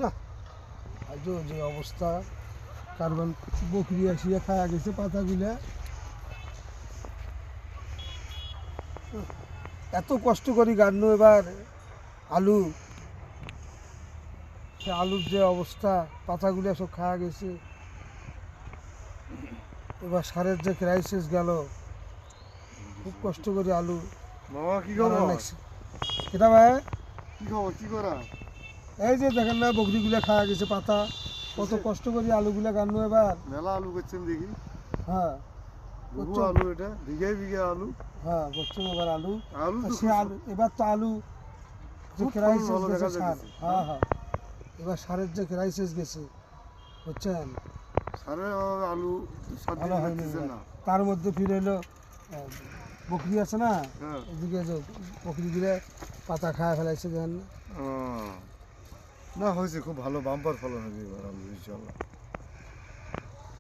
না আজও যে অবস্থা, কার্বন বকরি আসিয়া খাওয়া গেছে পাতাগুলা। এত কষ্ট করি গান্ন এবার আলু, সে আলুর যে অবস্থা, পাতাগুলা সব খাওয়া গেছে। এবার সারের যে ক্রাইসিস গেল, খুব কষ্ট করি আলু মামা কি খবর? কেটা ভাই? কি খবর, কি করা? এই যে দেখেন না বকরিগুলা খাওয়া গেছে পাতা, কত কষ্ট করি আলুগুলা গান্ন এবার। মেলা আলু করছেন দেখি। হ্যাঁ বহু আলু, এটা বিঘায় বিঘা আলু। হ্যাঁ করছেন এবার আলু। আলু তো সে আলু এবার তো আলু যে খুব ক্রাইসিস ভালো গেছে দেখা সার, যাচ্ছে। হ্যাঁ হ্যাঁ, এবার সারের যে ক্রাইসিস গেছে বুঝছেন, সারে আলু সাথে ভালো হয়নি লাগতেছে এবার। না। তার মধ্যে ফিরে এলো বকরি আছে না, হ্যাঁ। এদিকে যে বকরিগুলো পাতা খাওয়া ফেলাইছে দেখেন না। না হয়েছে, খুব ভালো বাম্পার ফলন হবে এবার আলু ইনশাল্লাহ।